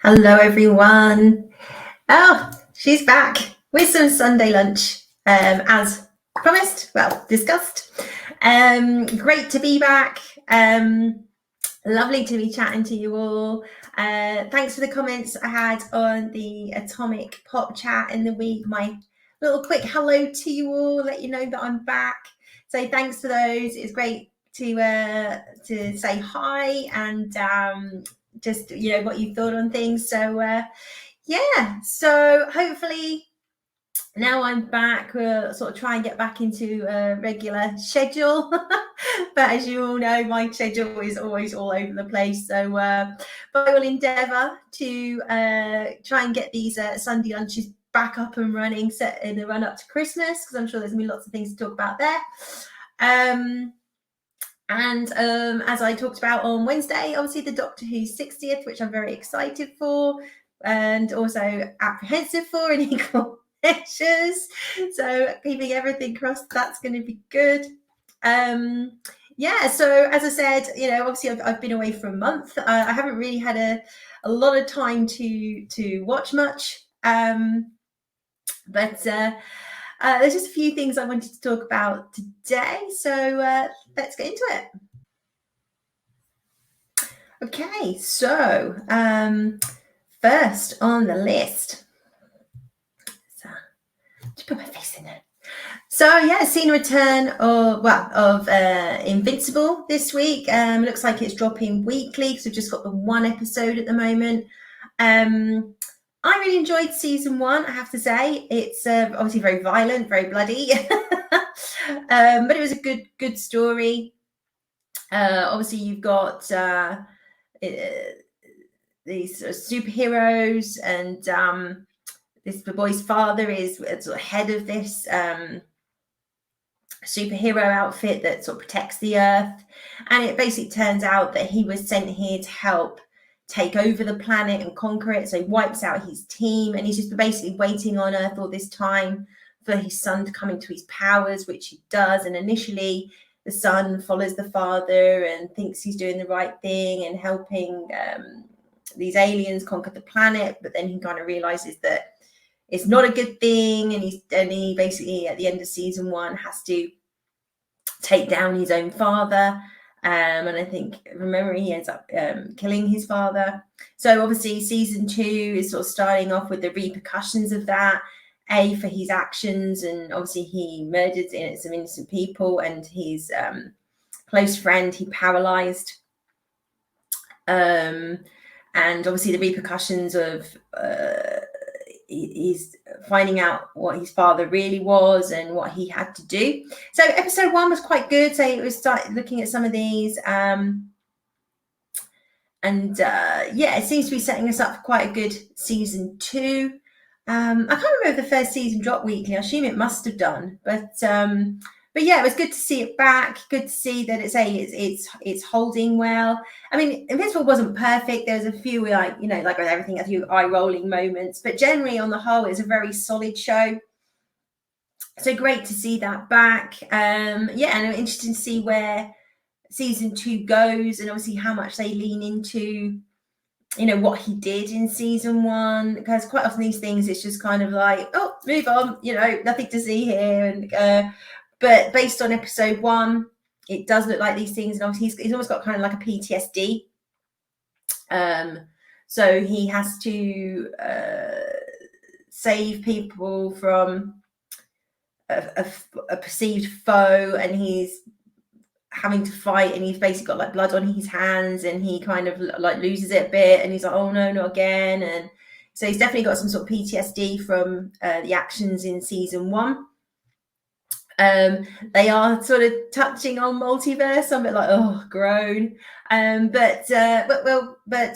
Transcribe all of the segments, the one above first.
Hello, everyone. Oh, she's back with some Sunday lunch, as promised, well, discussed. Great to be back. Lovely to be chatting to you all. Thanks for the comments I had on the Atomic Pop chat in the week. My little quick hello to you all, let you know that I'm back. So thanks for those. It's great to say hi and just what you thought on things. So so hopefully now I'm back, we'll sort of try and get back into a regular schedule. But as you all know, my schedule is always all over the place. But I will endeavour to try and get these Sunday lunches back up and running, set in the run up to Christmas, because I'm sure there's going to be lots of things to talk about there. As I talked about on Wednesday, obviously the Doctor Who 60th, which I'm very excited for, and also apprehensive for in equal measures. So keeping everything crossed, that's going to be good. So as I said, obviously I've been away for a month. I haven't really had a lot of time to watch much. But there's just a few things I wanted to talk about today. So let's get into it. Okay, so first on the list. So just put my face in there. So seen a return of Invincible this week. Looks like it's dropping weekly because we've just got the one episode at the moment. I really enjoyed season 1, I have to say. It's obviously very violent, very bloody, but it was a good story. Obviously, you've got these sort of superheroes, and the boy's father is sort of head of this superhero outfit that sort of protects the Earth, and it basically turns out that he was sent here to help take over the planet and conquer it. So he wipes out his team, and he's just basically waiting on Earth all this time for his son to come into his powers, which he does. And initially the son follows the father and thinks he's doing the right thing and helping these aliens conquer the planet, but then he kind of realizes that it's not a good thing, and he basically at the end of season 1 has to take down his own father. And I think from memory he ends up killing his father. So obviously season 2 is sort of starting off with the repercussions of that, for his actions, and obviously he murdered some innocent people, and his close friend he paralyzed, and obviously the repercussions of he's finding out what his father really was and what he had to do. So episode 1 was quite good. So it was started looking at some of these, it seems to be setting us up for quite a good season 2. I can't remember if the first season dropped weekly. I assume it must have done, but it was good to see it back. Good to see that it's holding well. I mean, Invincible wasn't perfect. There was a few like with everything, a few eye-rolling moments, but generally on the whole, it's a very solid show. So great to see that back. And I'm interested to see where season 2 goes, and obviously how much they lean into what he did in season 1, because quite often these things it's just kind of like, oh, move on, nothing to see here. And but based on episode 1, it does look like these things, and obviously he's almost got kind of like a PTSD. So he has to save people from a perceived foe, and he's having to fight, and he's basically got like blood on his hands, and he kind of like loses it a bit, and he's like, oh no, not again. And so he's definitely got some sort of PTSD from the actions in season 1. They are sort of touching on multiverse. I'm a bit like, oh, groan. But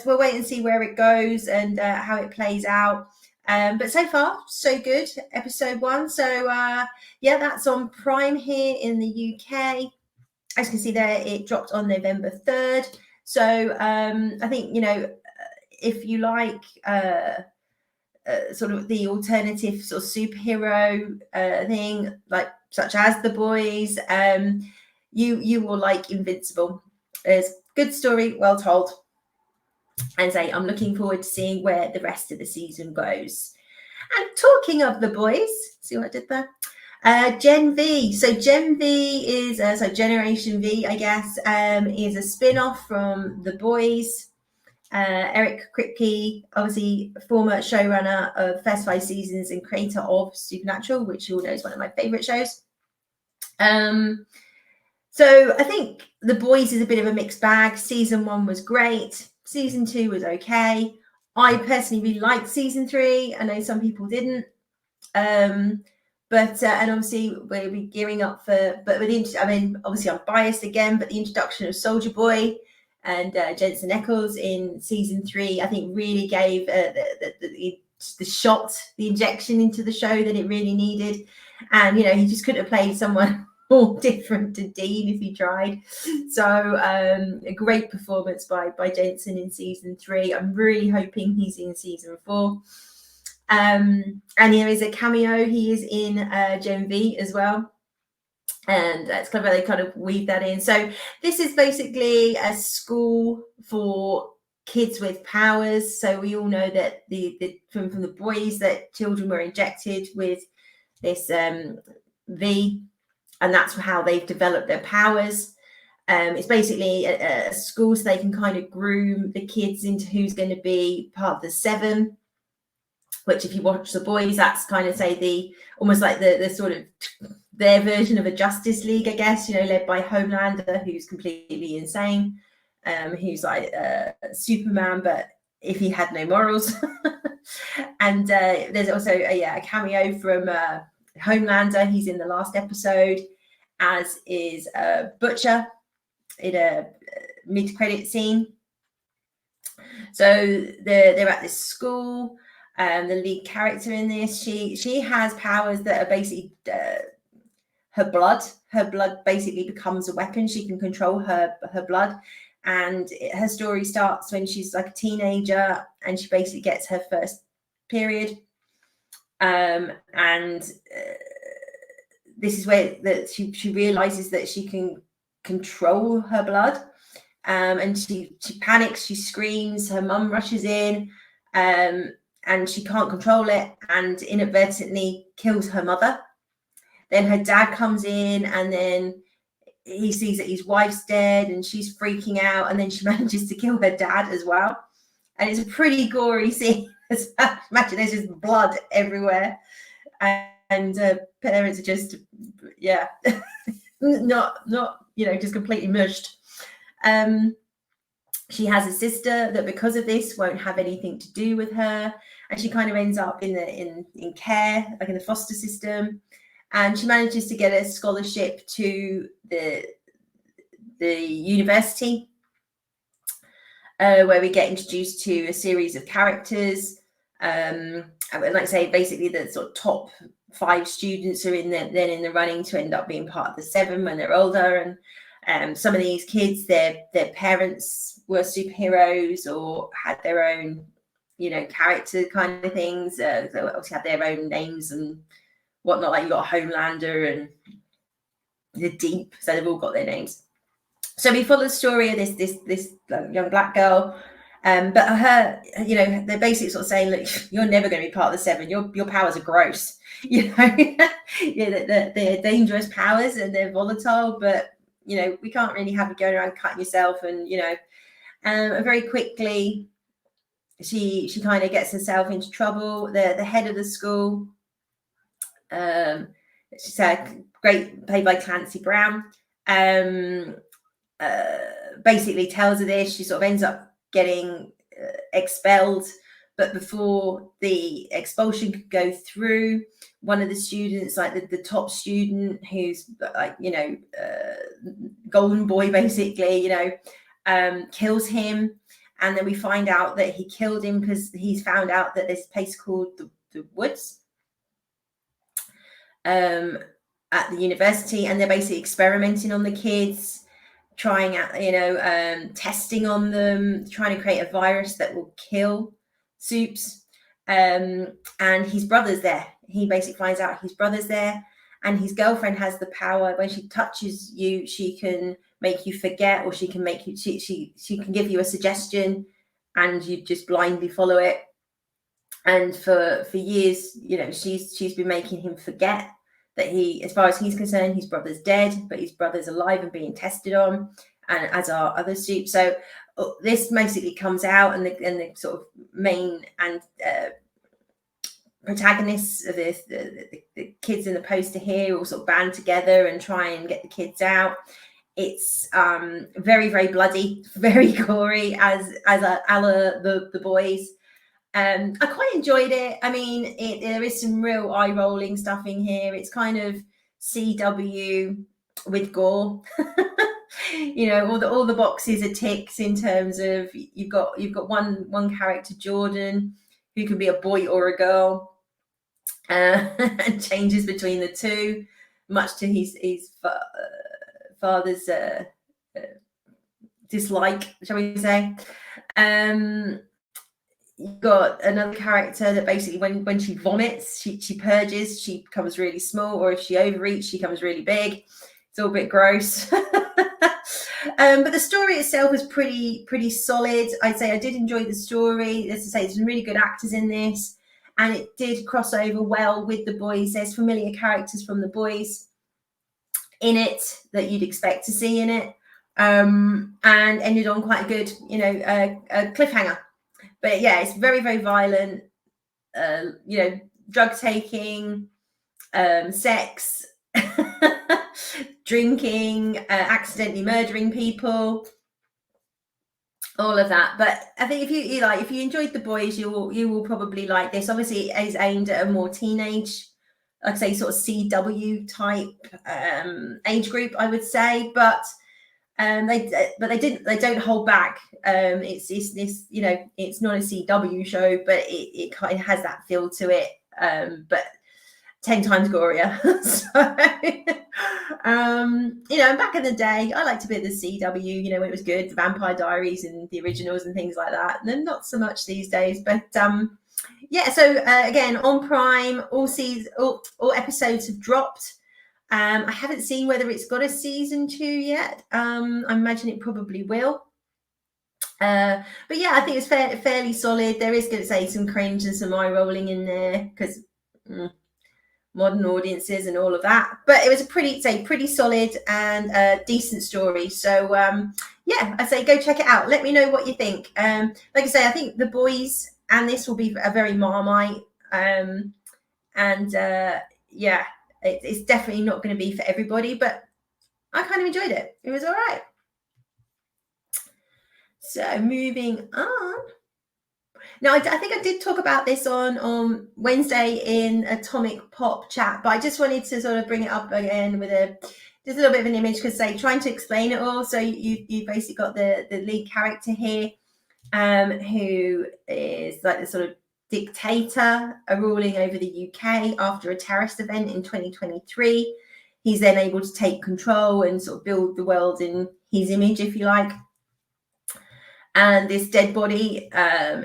we'll wait and see where it goes and how it plays out. But so far, so good. Episode 1. So that's on Prime here in the UK. As you can see there, it dropped on November 3rd. So I think, if you like sort of the alternative sort of superhero thing, like such as The Boys, you will like Invincible. It's good story, well told. And say, I'm looking forward to seeing where the rest of the season goes. And talking of the boys, see what I did there? Gen V. So Gen V is, so Generation V, I guess, is a spin-off from The Boys. Eric Kripke, obviously former showrunner of first 5 seasons and creator of Supernatural, which you all know is one of my favorite shows. So I think The Boys is a bit of a mixed bag. Season 1 was great. Season 2 was okay. I personally really liked season 3. I know some people didn't. But and obviously we'll be gearing up for, but with I mean, obviously I'm biased again, but the introduction of Soldier Boy and Jensen Ackles in season 3, I think really gave the shot, the injection into the show that it really needed. And, you know, he just couldn't have played someone more different to Dean if he tried. So a great performance by Jensen in season 3. I'm really hoping he's in season 4. And here is a cameo. He is in Gen V as well. And that's clever. They kind of weave that in. So this is basically a school for kids with powers. So we all know that from the boys that children were injected with this V, and that's how they've developed their powers. It's basically a school so they can kind of groom the kids into who's going to be part of the 7. Which, if you watch The Boys, that's kind of say almost like the sort of their version of a Justice League, I guess. You know, led by Homelander, who's completely insane, who's like Superman, but if he had no morals. And there's also a cameo from Homelander. He's in the last episode, as is Butcher in a mid-credit scene. So they're at this school. The lead character in this, she has powers that are basically her blood. Her blood basically becomes a weapon. She can control her blood, and her story starts when she's like a teenager, and she basically gets her first period. And this is where that she realizes that she can control her blood. And she panics, she screams, her mum rushes in, and she can't control it and inadvertently kills her mother. Then her dad comes in, and then he sees that his wife's dead and she's freaking out, and then she manages to kill her dad as well. And it's a pretty gory scene. Imagine there's just blood everywhere, and parents are just not just completely mushed. She has a sister that because of this won't have anything to do with her, and she kind of ends up in care, like in the foster system, and she manages to get a scholarship to the university, where we get introduced to a series of characters. Like I say, basically the sort of top 5 students are in the running to end up being part of the 7 when they're older. And some of these kids, their parents were superheroes or had their own, character kind of things. They obviously had their own names and whatnot. Like you got Homelander and the Deep, so they've all got their names. So we follow the story of this young black girl, but her, they're basically sort of saying, look, you're never going to be part of the 7. Your powers are gross, they're dangerous powers and they're volatile, but we can't really have you going around cutting yourself, and very quickly she kind of gets herself into trouble. The head of the school, she's great, played by Clancy Brown, basically tells her this. She sort of ends up getting expelled, but before the expulsion could go through, one of the students, like the top student, who's like golden boy basically, kills him. And then we find out that he killed him because he's found out that there's a place called the Woods at the university, and they're basically experimenting on the kids, trying out, testing on them, trying to create a virus that will kill Supes. And his brother's there. He basically finds out his brother's there, and his girlfriend has the power. When she touches you, she can make you forget, or she can make you, she can give you a suggestion, and you just blindly follow it. And for years, you know, she's been making him forget that he, as far as he's concerned, his brother's dead, but his brother's alive and being tested on, and as are other students. So this basically comes out, and the sort of main and protagonists of this, the kids in the poster here, all sort of band together and try and get the kids out. It's very, very bloody, very gory, as a la the boys. I quite enjoyed it. I mean, there is some real eye-rolling stuff in here. It's kind of CW with gore. You know, all the boxes are ticks in terms of you've got one character, Jordan, who can be a boy or a girl, and changes between the two, much to his father's dislike, shall we say. You've got another character that basically when she vomits, she purges, she becomes really small, or if she overeats, she becomes really big. It's all a bit gross. But the story itself was pretty solid. I'd say I did enjoy the story. As I say, there's some really good actors in this, and it did cross over well with The Boys. There's familiar characters from The Boys in it that you'd expect to see in it, and ended on quite a good, you know, a cliffhanger. But yeah, it's very, very violent, you know, drug taking, sex, drinking, accidentally murdering people, all of that. But I think if you enjoyed The Boys, you will probably like this. Obviously, it is aimed at a more teenage, like I say, sort of CW type age group, I would say. But they don't hold back. It's this, you know, it's not a CW show, but it kind of has that feel to it, but 10 times gorier. So you know, back in the day, I liked a bit of the CW, you know, when it was good, the Vampire Diaries and the originals and things like that, and then not so much these days. But yeah, so again, on Prime, all episodes have dropped. I haven't seen whether it's got a season 2 yet. I imagine it probably will. But yeah, I think it's fairly solid. There is going to say some cringe and some eye rolling in there because modern audiences and all of that. But it was a pretty solid and decent story. So yeah, I say go check it out. Let me know what you think. Like I say, I think The Boys and this will be a very Marmite. Yeah. It's definitely not going to be for everybody, but I kind of enjoyed it. It was all right. So moving on. Now, I think I did talk about this on Wednesday in Atomic Pop chat, but I just wanted to sort of bring it up again with just a little bit of an image, because trying to explain it all. So you basically got the lead character here, who is like the sort of dictator ruling over the UK after a terrorist event in 2023. He's then able to take control and sort of build the world in his image, if you like. And this dead body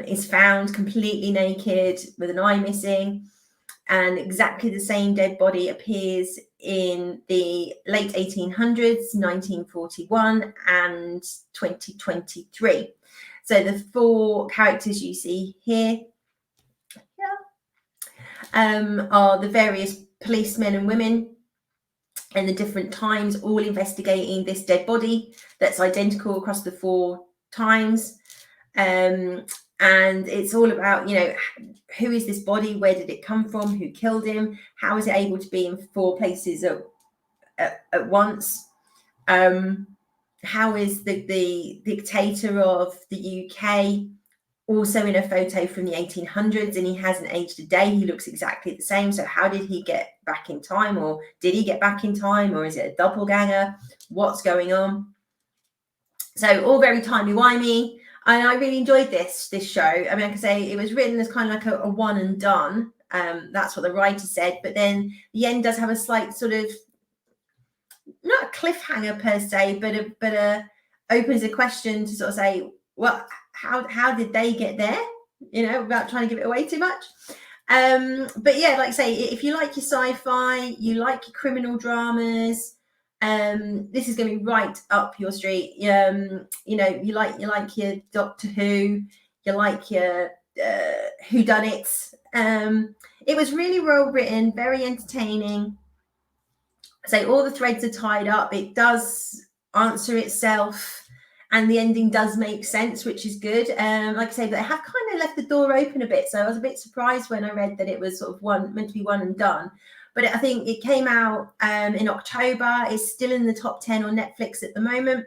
is found completely naked with an eye missing, and exactly the same dead body appears in the late 1800s, 1941 and 2023. So the 4 characters you see here are the various policemen and women in the different times, all investigating this dead body that's identical across the 4 times. And it's all about, you know, who is this body? Where did it come from? Who killed him? How is it able to be in 4 places at once? How is the dictator of the UK also in a photo from the 1800s, and he hasn't aged a day? He looks exactly the same. So how did he get back in time, or did he get back in time, or is it a doppelganger? What's going on? So all very timey-wimey, and I really enjoyed this show. I mean, I can say it was written as kind of like a one and done. That's what the writer said, but then the end does have a slight sort of, not a cliffhanger per se, but opens a question to sort of say, well, how did they get there? You know, without trying to give it away too much. But yeah, like I say, if you like your sci-fi, you like your criminal dramas, this is going to be right up your street. You know, you like your Doctor Who, you like your whodunits. It was really well written, very entertaining. So all the threads are tied up. It does answer itself, and the ending does make sense, which is good. Like I say, they have kind of left the door open a bit. So I was a bit surprised when I read that it was sort of meant to be one and done. But I think it came out in October. It's still in the top 10 on Netflix at the moment.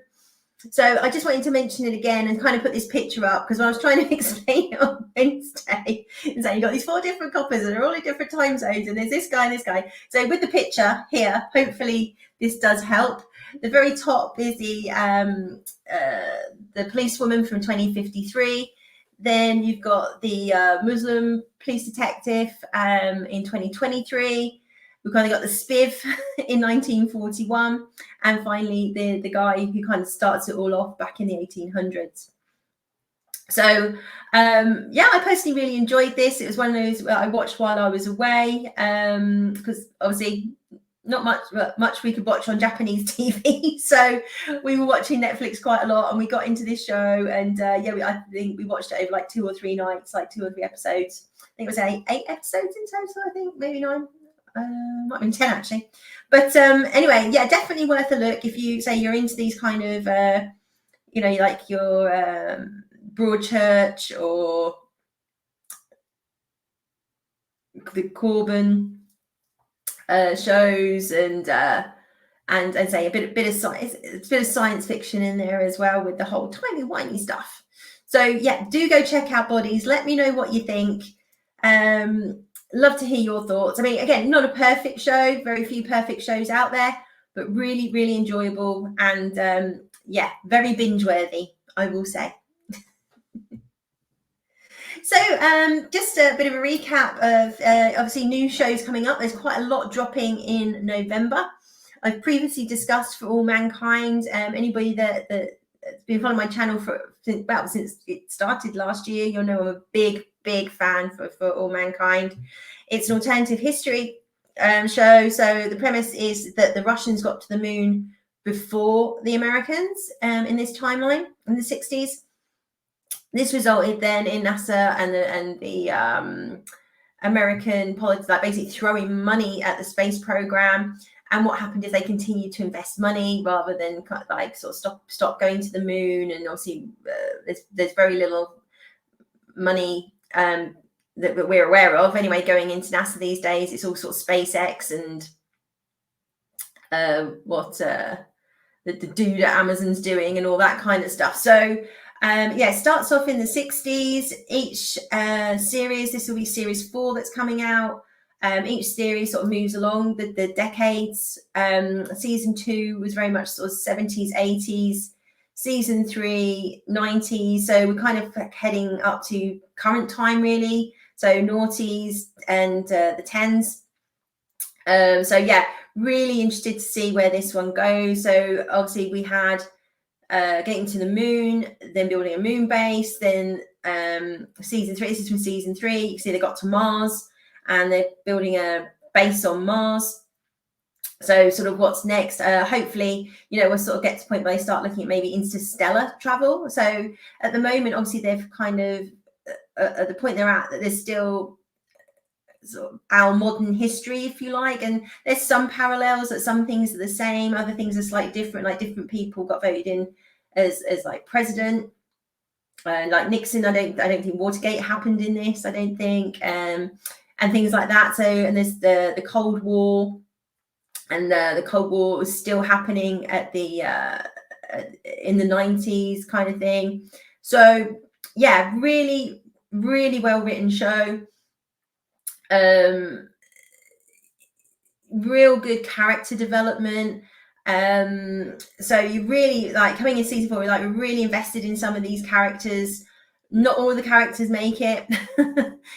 So I just wanted to mention it again and kind of put this picture up, because when I was trying to explain it on Wednesday, and say you've got these 4 different coppers and they're all in different time zones, and there's this guy and this guy. So with the picture here, hopefully this does help. The very top is the policewoman from 2053. Then you've got the Muslim police detective in 2023. We've kind of got the Spiv in 1941, and finally the guy who kind of starts it all off back in the 1800s. So yeah, I personally really enjoyed this. It was one of those I watched while I was away, because obviously not much we could watch on Japanese TV, so we were watching Netflix quite a lot, and we got into this show, and yeah, I think we watched it over like 2 or 3 nights, like 2 or 3 episodes. I think it was 8 episodes in total, I think, maybe 9. Might have been 10 actually. But anyway, yeah, definitely worth a look if you say you're into these kind of you know, like your Broadchurch or the Corbin shows, and say a bit of science fiction in there as well, with the whole timey-wimey stuff. So yeah, do go check out Bodies. Let me know what you think. Love to hear your thoughts. I mean, again, not a perfect show, very few perfect shows out there, but really, really enjoyable, and yeah, very binge worthy, I will say. So just a bit of a recap of obviously new shows coming up. There's quite a lot dropping in November. I've previously discussed For All Mankind. Anybody that's been following my channel since it started last year, you'll know I'm a big fan for All Mankind. It's an alternative history show. So the premise is that the Russians got to the moon before the Americans in this timeline in the 60s. This resulted then in NASA and the American politics, like basically throwing money at the space program. And what happened is they continued to invest money rather than like sort of stop going to the moon. And obviously there's very little money that we're aware of anyway going into NASA these days. It's all sort of SpaceX and what the dude at Amazon's doing and all that kind of stuff. So yeah, it starts off in the 60s. Each series, this will be series 4 that's coming out. Each series sort of moves along the decades. Season 2 was very much sort of 70s, 80s. Season 3, 90s. So we're kind of heading up to current time, really. So noughties and the 10s. So yeah, really interested to see where this one goes. So obviously we had getting to the moon, then building a moon base, then season 3, this is from season 3, you can see they got to Mars and they're building a base on Mars. So sort of what's next, hopefully, you know, we'll sort of get to the point where they start looking at maybe interstellar travel. So at the moment, obviously they've kind of at the point they're at, that there's still sort of our modern history, if you like, and there's some parallels, that some things are the same, other things are slightly different, like different people got voted in as like president, like Nixon. I don't think Watergate happened in this, I don't think, and things like that. So, and there's the Cold War, and the Cold War was still happening at the in the 90s kind of thing. So yeah, really well written show. Real good character development. So you really, like, coming in season 4, we're really invested in some of these characters. Not all of the characters make it. You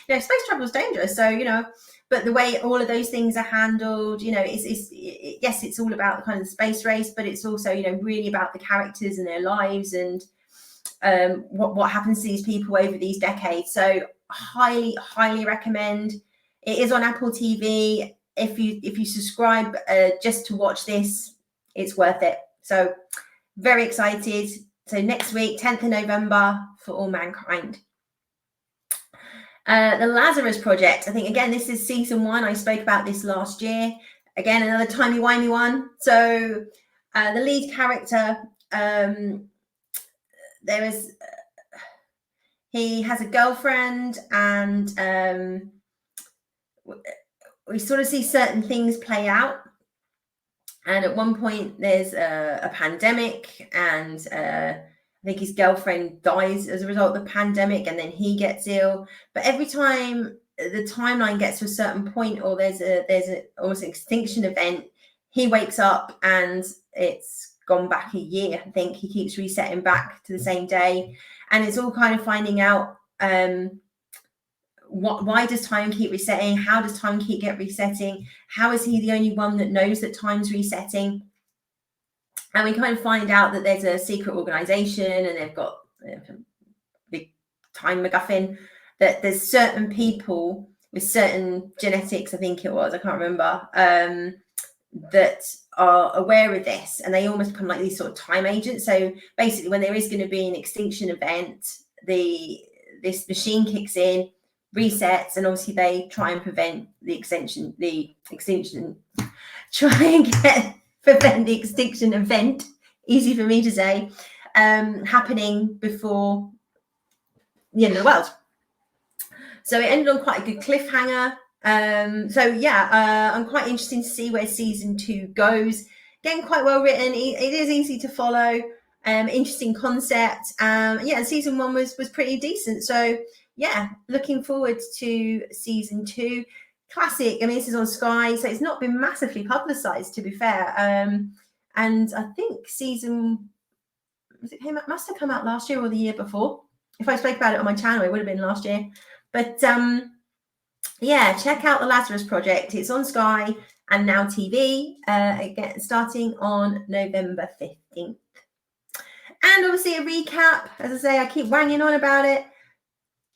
know, space travel is dangerous, so, you know, but the way all of those things are handled, you know, yes, it's all about the kind of space race, but it's also, you know, really about the characters and their lives, and what happens to these people over these decades. So highly recommend. It is on Apple TV. If you subscribe just to watch this, it's worth it. So very excited. So next week, 10th of November, For All Mankind. The Lazarus Project. I think, again, this is season 1. I spoke about this last year. Again, another timey-wimey one. So the lead character, he has a girlfriend, and we sort of see certain things play out. And at one point, there's a pandemic, and I think his girlfriend dies as a result of the pandemic, and then he gets ill. But every time the timeline gets to a certain point, or there's almost an extinction event, he wakes up and it's gone back a year. I think he keeps resetting back to the same day, and it's all kind of finding out why does time keep resetting? How does time keep resetting? How is he the only one that knows that time's resetting? And we kind of find out that there's a secret organization, and they've got a big time MacGuffin, that there's certain people with certain genetics, I think it was, I can't remember, that are aware of this, and they almost become like these sort of time agents. So basically, when there is going to be an extinction event, this machine kicks in, resets, and obviously they try and prevent the extinction prevent the extinction event, easy for me to say, happening before the end of the world. So it ended on quite a good cliffhanger. I'm quite interested to see where season 2 goes. Again, quite well written. It is easy to follow. Interesting concept. And season 1 was pretty decent. So yeah, looking forward to season 2. Classic. I mean, this is on Sky, so it's not been massively publicized, to be fair. And I think must have come out last year or the year before. If I spoke about it on my channel, it would have been last year. But check out the Lazarus Project. It's on Sky and Now TV, again, starting on November 15th. And obviously a recap. As I say, I keep wanging on about it.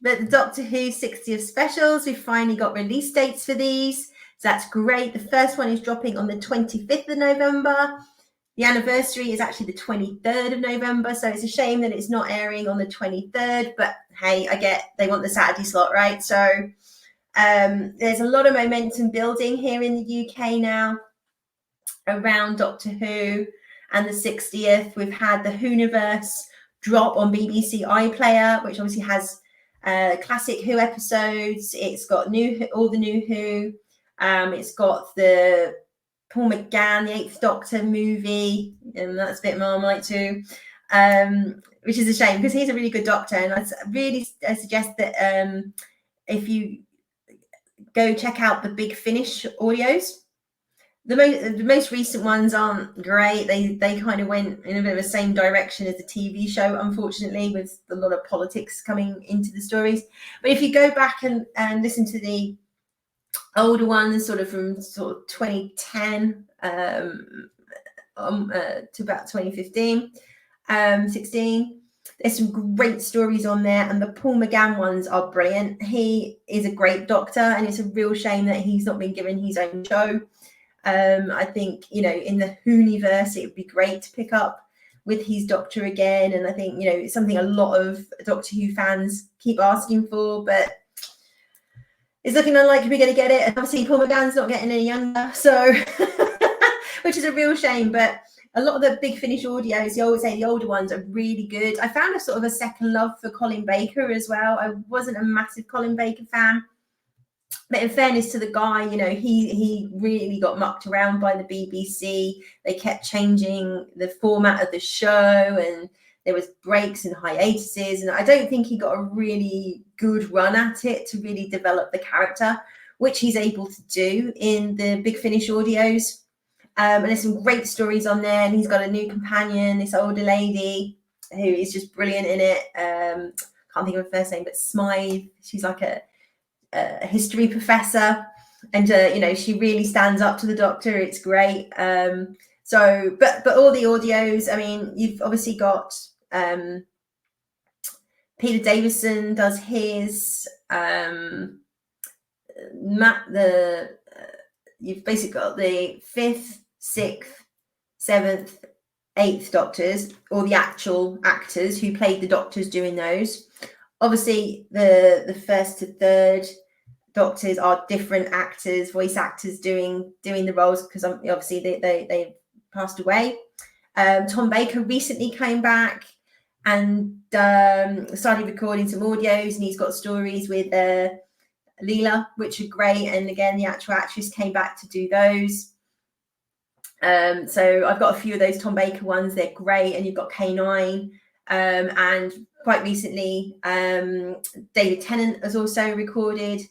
But the Doctor Who 60th specials, we've finally got release dates for these. So that's great. The first one is dropping on the 25th of November. The anniversary is actually the 23rd of November. So it's a shame that it's not airing on the 23rd. But hey, I get they want the Saturday slot, right? So there's a lot of momentum building here in the UK now around Doctor Who and the 60th. We've had the Whoniverse drop on BBC iPlayer, which obviously has classic Who episodes. It's got all the new Who. It's got the Paul McGann, the 8th Doctor movie, and that's a bit Marmite too, which is a shame because he's a really good Doctor. And I really suggest that if you go check out the Big Finish audios. The most recent ones aren't great. They kind of went in a bit of the same direction as the TV show, unfortunately, with a lot of politics coming into the stories. But if you go back and listen to the older ones, sort of from 2010 to about 2015, 16, there's some great stories on there, and the Paul McGann ones are brilliant. He is a great Doctor, and it's a real shame that he's not been given his own show. I think, in the Whoniverse, it would be great to pick up with his Doctor again. And I think, it's something a lot of Doctor Who fans keep asking for, but it's looking unlikely we're going to get it. And obviously, Paul McGann's not getting any younger, so which is a real shame. But a lot of the Big Finish audios, you always say the older ones are really good. I found a sort of a second love for Colin Baker as well. I wasn't a massive Colin Baker fan. But in fairness to the guy, he really got mucked around by the BBC. They kept changing the format of the show, and there was breaks and hiatuses. And I don't think he got a really good run at it to really develop the character, which he's able to do in the Big Finish audios. And there's some great stories on there. And he's got a new companion, this older lady, who is just brilliant in it. Can't think of her first name, but Smythe. She's like a history professor, and she really stands up to the Doctor. It's great. But all the audios, I mean, you've obviously got Peter Davison does his you've basically got the 5th, 6th, 7th, 8th Doctors, or the actual actors who played the Doctors doing those Obviously, the first to third Doctors are different actors, voice actors doing the roles, because obviously they passed away. Tom Baker recently came back and started recording some audios, and he's got stories with Leela, which are great. And again, the actual actress came back to do those. So I've got a few of those Tom Baker ones. They're great. And you've got K9, and quite recently, David Tennant has also recorded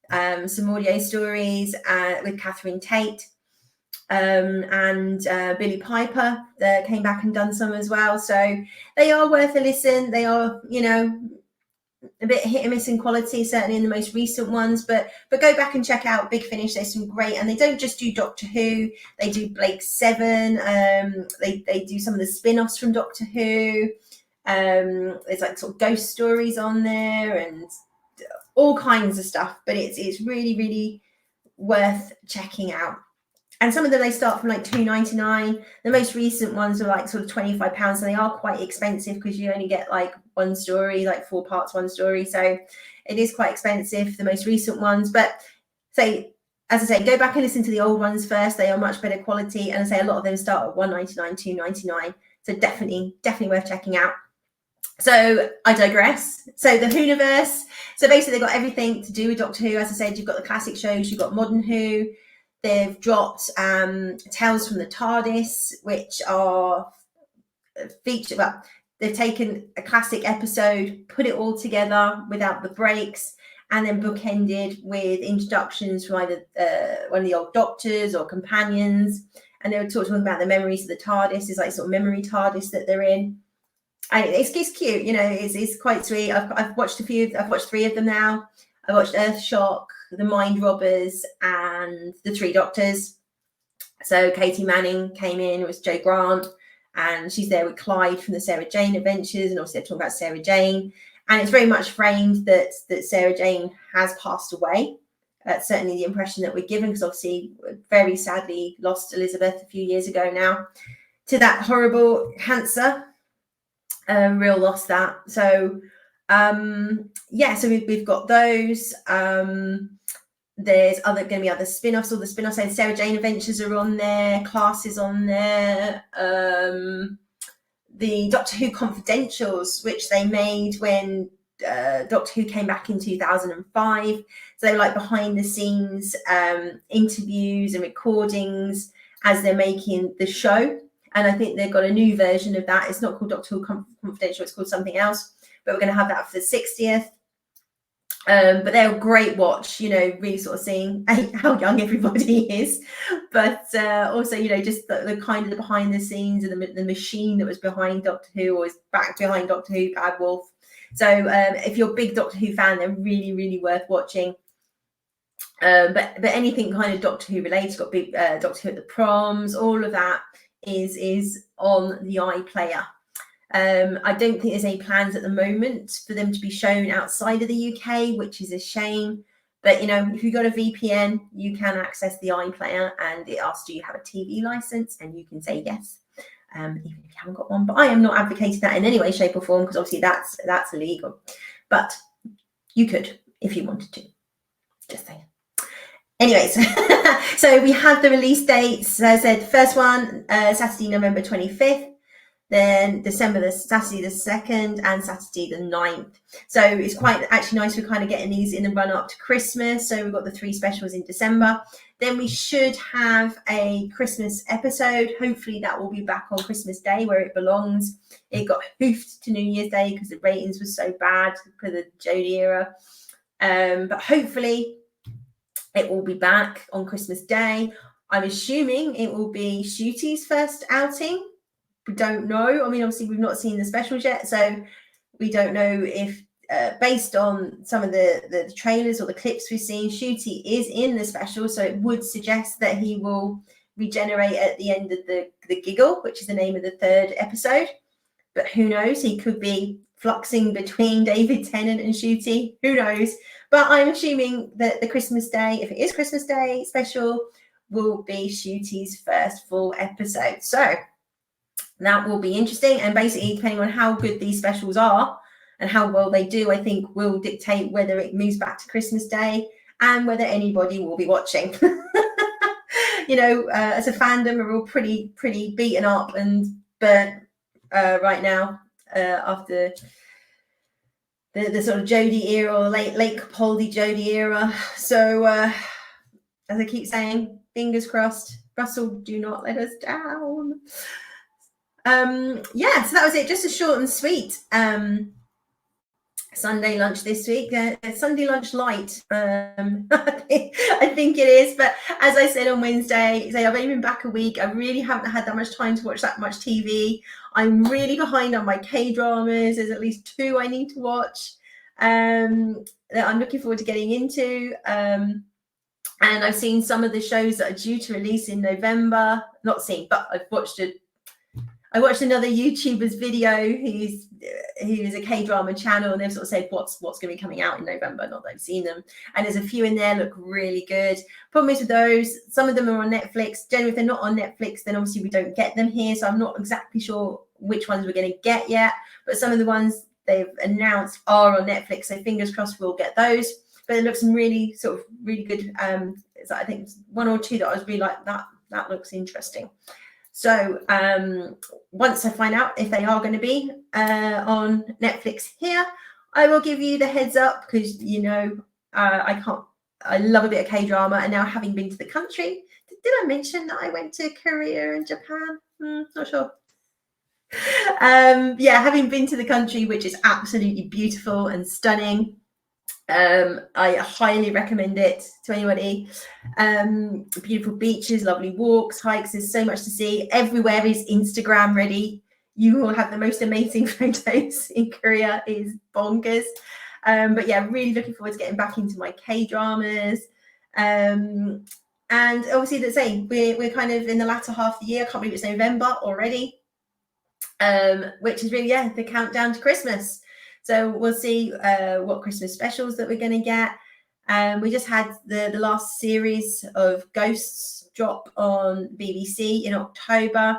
some audio stories with Catherine Tate, and Billy Piper came back and done some as well. So they are worth a listen. They are, a bit hit and miss in quality, certainly in the most recent ones, but go back and check out Big Finish. There's some great, and they don't just do Doctor Who, they do Blake Seven, they do some of the spin-offs from Doctor Who. There's like sort of ghost stories on there and all kinds of stuff, but it's really, really worth checking out. And some of them, they start from like $2.99. The most recent ones are like sort of £25, and they are quite expensive because you only get like one story, like 4 parts, one story. So it is quite expensive, the most recent ones. But as I say, go back and listen to the old ones first. They are much better quality. And I say a lot of them start at $1.99, $2.99. So definitely worth checking out. So I digress. So the Whoniverse. So basically they've got everything to do with Doctor Who. As I said, you've got the classic shows, you've got Modern Who. They've dropped Tales from the TARDIS, which are featured. Well, they've taken a classic episode, put it all together without the breaks, and then bookended with introductions from either one of the old Doctors or companions. And they were talking about the memories of the TARDIS. It's like sort of memory TARDIS that they're in. And it's cute, it's quite sweet. I've watched a few. I've watched 3 of them now. I watched Earthshock, The Mind Robbers, and The 3 Doctors. So Katie Manning came in, it was Jo Grant, and she's there with Clyde from the Sarah Jane Adventures, and also they're talking about Sarah Jane. And it's very much framed that Sarah Jane has passed away. That's certainly the impression that we're given, because obviously very sadly lost Elizabeth a few years ago now to that horrible cancer. Real loss that. So so we've got those. There's going to be other spin-offs. All the spin-offs, so Sarah Jane Adventures are on there, Classes on there, the Doctor Who Confidentials, which they made when Doctor Who came back in 2005. So they were like behind the scenes interviews and recordings as they're making the show. And I think they've got a new version of that. It's not called Doctor Who Confidential, it's called something else. But we're going to have that for the 60th. But they're a great watch, really sort of seeing how young everybody is. But also, just the kind of the behind the scenes and the machine that was behind Doctor Who, or is back behind Doctor Who, Bad Wolf. So if you're a big Doctor Who fan, they're really, really worth watching. But anything kind of Doctor Who related, got big Doctor Who at the Proms, all of that is on the iPlayer. I don't think there's any plans at the moment for them to be shown outside of the UK, which is a shame. But, if you've got a VPN, you can access the iPlayer, and it asks, do you have a TV license? And you can say yes, even if you haven't got one. But I am not advocating that in any way, shape or form, because obviously that's illegal. But you could if you wanted to. Just saying. Anyways, so we have the release dates. As I said, the first one, Saturday, November 25th. Then Saturday the 2nd, and Saturday the 9th. So it's quite actually nice. We're kind of getting these in the run up to Christmas. So we've got the 3 specials in December. Then we should have a Christmas episode. Hopefully that will be back on Christmas Day, where it belongs. It got hoofed to New Year's Day because the ratings were so bad for the Jodie era. But hopefully it will be back on Christmas Day. I'm assuming it will be Ncuti's first outing. We don't know. I mean, obviously, we've not seen the specials yet, so we don't know if, based on some of the trailers or the clips we've seen, Ncuti is in the special, so it would suggest that he will regenerate at the end of the Giggle, which is the name of the 3rd episode. But who knows? He could be fluxing between David Tennant and Ncuti. Who knows? But I'm assuming that the Christmas Day, if it is Christmas Day special, will be Ncuti's first full episode. So that will be interesting. And basically, depending on how good these specials are and how well they do, I think, will dictate whether it moves back to Christmas Day and whether anybody will be watching. As a fandom, we're all pretty beaten up and burnt right now after the sort of Jodie era, or late Capaldi Jodie era. So as I keep saying, fingers crossed, Russell, do not let us down. So that was it. Just a short and sweet Sunday lunch this week. Sunday lunch light, I think it is. But as I said on Wednesday, I've only been back a week. I really haven't had that much time to watch that much TV. I'm really behind on my K-dramas. There's at least 2 I need to watch that I'm looking forward to getting into. And I've seen some of the shows that are due to release in November. Not seen, but I've watched it. I watched another YouTuber's video who's a K-drama channel, and they've sort of said what's going to be coming out in November. Not that I've seen them, and there's a few in there look really good. Problem is with those, some of them are on Netflix. Generally, if they're not on Netflix, then obviously we don't get them here. So I'm not exactly sure which ones we're going to get yet. But some of the ones they've announced are on Netflix, so fingers crossed we'll get those. But it looks some really good. I think 1 or 2 that I was really like that looks interesting. So once I find out if they are going to be on Netflix here, I will give you the heads up, because I love a bit of K-drama, and now having been to the country, did I mention that I went to Korea and Japan? Not sure. Having been to the country, which is absolutely beautiful and stunning. I highly recommend it to anybody. Beautiful beaches, lovely walks, hikes. There's so much to see. Everywhere is Instagram ready. You will have the most amazing photos in Korea. It is bonkers. Really looking forward to getting back into my K-dramas. And obviously, let's say we're kind of in the latter half of the year. I can't believe it's November already, which is really the countdown to Christmas. So we'll see what Christmas specials that we're going to get. We just had the last series of Ghosts drop on BBC in October.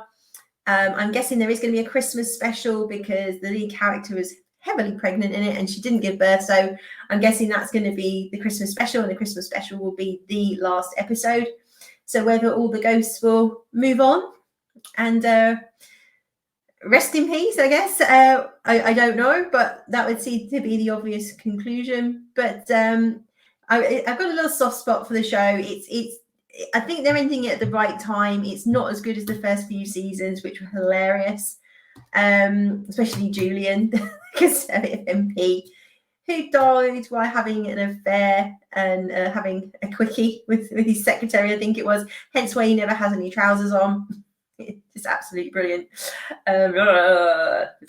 I'm guessing there is going to be a Christmas special, because the lead character was heavily pregnant in it and she didn't give birth. So I'm guessing that's going to be the Christmas special, and the Christmas special will be the last episode. So whether all the ghosts will move on and rest in peace, I guess. I don't know, but that would seem to be the obvious conclusion. But I've got a little soft spot for the show. I think they're ending it at the right time. It's not as good as the first few seasons, which were hilarious, especially Julian, Conservative MP, who died while having an affair and having a quickie with his secretary, I think it was. Hence why he never has any trousers on. It's absolutely brilliant.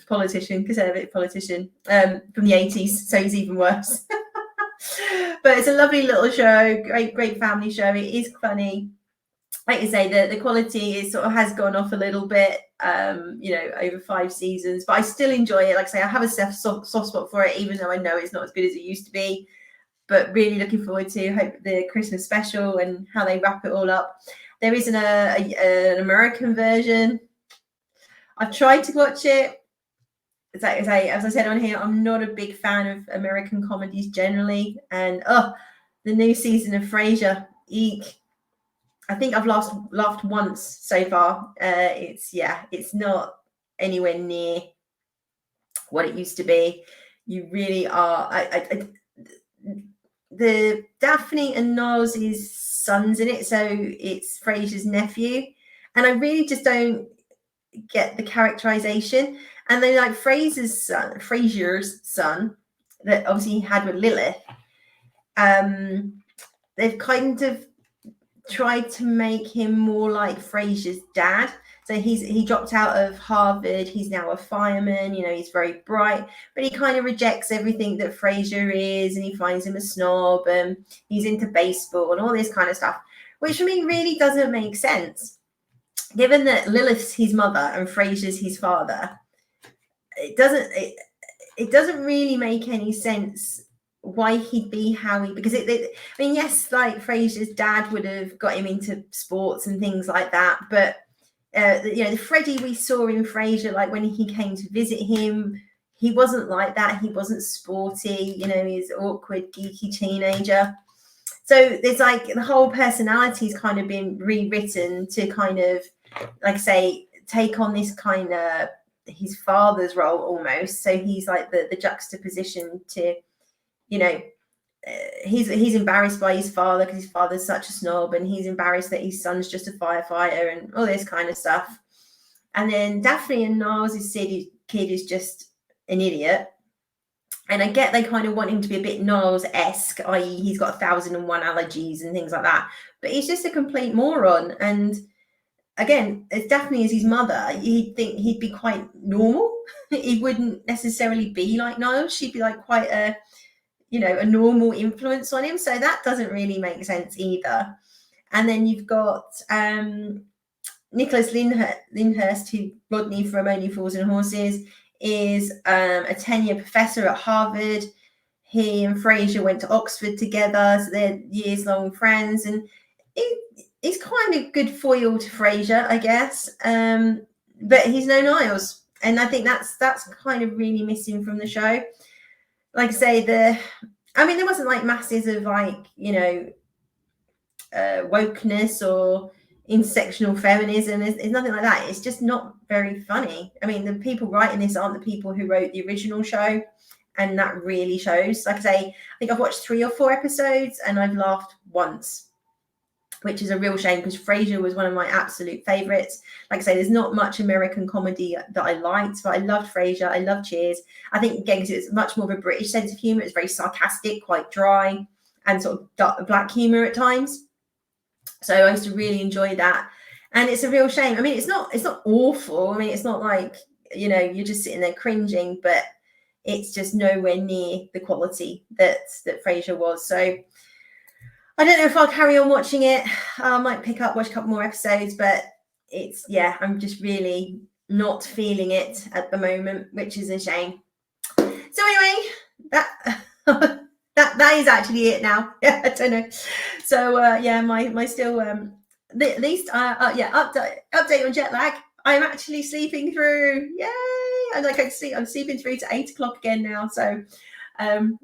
Politician, Conservative politician from the 80s, so he's even worse. But it's a lovely little show, great family show. It is funny. Like you say, the quality is sort of has gone off a little bit, over 5 seasons, but I still enjoy it. Like I say, I have a soft spot for it, even though I know it's not as good as it used to be. But really looking forward to the Christmas special and how they wrap it all up. There is an American version. I've tried to watch it. As I said on here, I'm not a big fan of American comedies generally. And the new season of Frasier, eek. I think I've laughed once so far. It's not anywhere near what it used to be. You really are. The Daphne and Niles' son's in it, so it's Frasier's nephew, and I really just don't get the characterization. And then like Frasier's son, that obviously he had with Lilith, they've kind of tried to make him more like Frasier's dad. So he dropped out of Harvard. He's now a fireman. He's very bright, but he kind of rejects everything that Frasier is, and he finds him a snob, and he's into baseball and all this kind of stuff, which for me really doesn't make sense. Given that Lilith's his mother and Frasier's his father, it doesn't really make any sense why he'd be how he, because yes, like Frasier's dad would have got him into sports and things like that, but the Freddie we saw in Frasier, like when he came to visit him, he wasn't like that. He wasn't sporty, you know, he's awkward, geeky teenager. So there's like the whole personality's kind of been rewritten to kind of, like I say, take on this kind of his father's role almost. So he's like the juxtaposition to, you know, he's embarrassed by his father because his father's such a snob, and he's embarrassed that his son's just a firefighter and all this kind of stuff. And then Daphne and Niles' kid is just an idiot. And I get they kind of want him to be a bit Niles-esque, i.e. he's got 1,001 allergies and things like that. But he's just a complete moron. And again, as Daphne is his mother, you'd think he'd be quite normal. He wouldn't necessarily be like Niles. She'd be like quite a, you know, a normal influence on him. So that doesn't really make sense either. And then you've got Nicholas Lyndhurst, who Rodney from Only Fools and Horses, is a 10-year professor at Harvard. He and Frasier went to Oxford together, so they're years-long friends. And he's kind of good foil to Frasier, I guess. But he's no Niles. And I think that's kind of really missing from the show. Like I say, there wasn't like masses of like, you know, wokeness or intersectional feminism. There's nothing like that. It's just not very funny. I mean, the people writing this aren't the people who wrote the original show, and that really shows. Like I say, I think I've watched 3 or 4 episodes and I've laughed once, which is a real shame because Frasier was one of my absolute favorites. Like I say, there's not much American comedy that I liked, but I loved Frasier. I loved Cheers. I think, again, because it's much more of a British sense of humor. It's very sarcastic, quite dry, and sort of dark, black humor at times. So I used to really enjoy that. And it's a real shame. I mean, it's not awful. I mean, it's not like, you know, you're just sitting there cringing, but it's just nowhere near the quality that Frasier was. So I don't know if I'll carry on watching it. I might watch a couple more episodes, but I'm just really not feeling it at the moment, which is a shame. So anyway, that is actually it now. Yeah, I don't know. So my still at least update on jet lag. I'm actually sleeping through. Yay! I'm sleeping through to 8 o'clock again now. So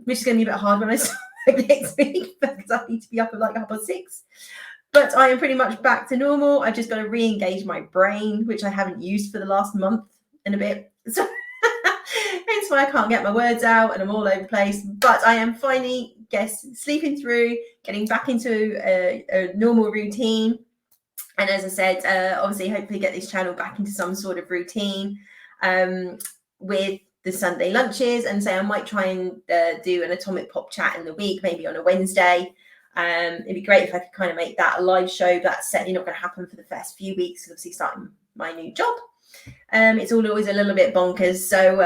which is going to be a bit hard when I start next week because I need to be up at like 6:30. But I am pretty much back to normal. I've just got to re-engage my brain, which I haven't used for the last month and a bit. So hence why I can't get my words out and I'm all over the place. But I am finally, sleeping through, getting back into a normal routine. And as I said, obviously, hopefully get this channel back into some sort of routine with the Sunday lunches. And say I might try and do an Atomic Pop chat in the week, maybe on a Wednesday. It'd be great if I could kind of make that a live show. That's certainly not going to happen for the first few weeks, obviously starting my new job. It's always a little bit bonkers. So,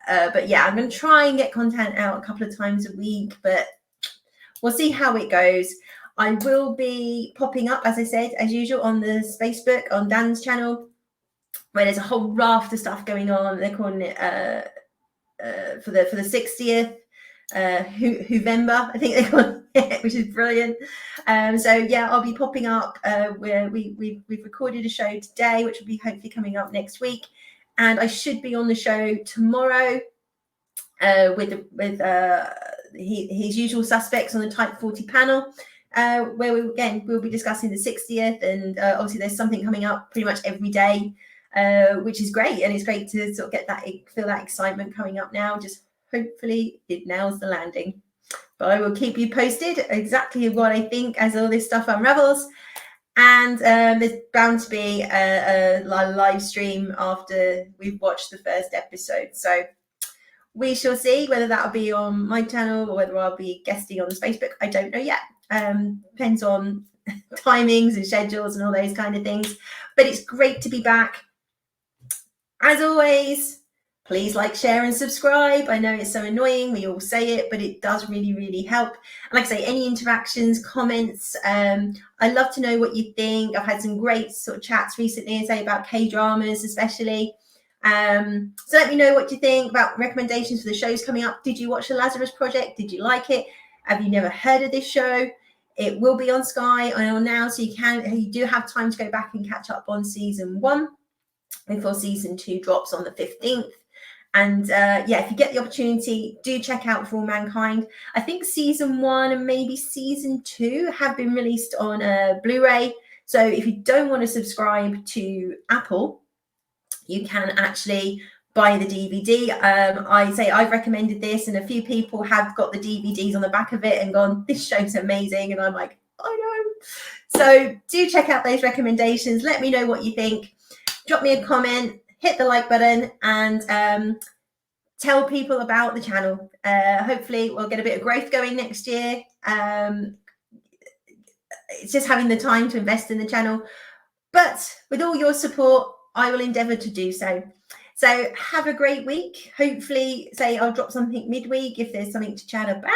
but yeah, I'm going to try and get content out a couple of times a week, but we'll see how it goes. I will be popping up, as I said, as usual, on the Facebook, on Dan's channel, where there's a whole raft of stuff going on. They're calling it for the 60th Whovember, I think they call it, which is brilliant. So yeah, I'll be popping up where we've recorded a show today, which will be hopefully coming up next week, and I should be on the show tomorrow with his usual suspects on the Type 40 panel, where we'll be discussing the 60th, and obviously there's something coming up pretty much every day, which is great, and it's great to sort of feel that excitement coming up now. Just hopefully it nails the landing. But I will keep you posted exactly what I think as all this stuff unravels. And there's bound to be a live stream after we've watched the first episode. So we shall see whether that'll be on my channel or whether I'll be guesting on the Facebook. I don't know yet. Depends on timings and schedules and all those kind of things. But it's great to be back. As always, please like, share and subscribe. I know it's so annoying. We all say it, but it does really, really help. And like I say, any interactions, comments, I'd love to know what you think. I've had some great sort of chats recently, say about K-dramas especially. So let me know what you think about recommendations for the shows coming up. Did you watch The Lazarus Project? Did you like it? Have you never heard of this show? It will be on Sky now, so you do have time to go back and catch up on season 1 before season 2 drops on the 15th. And yeah, if you get the opportunity, do check out For All Mankind. I think season 1 and maybe season 2 have been released on Blu-ray. So if you don't want to subscribe to Apple, you can actually buy the DVD. I've recommended this, and a few people have got the DVDs on the back of it and gone, this show's amazing. And I'm like, I know. So do check out those recommendations. Let me know what you think. Drop me a comment, hit the like button, and tell people about the channel. Hopefully we'll get a bit of growth going next year. It's just having the time to invest in the channel. But with all your support, I will endeavour to do so. So have a great week. Hopefully, say I'll drop something midweek if there's something to chat about.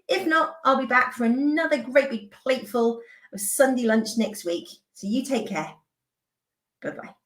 If not, I'll be back for another great big plateful of Sunday lunch next week. So you take care. Bye-bye.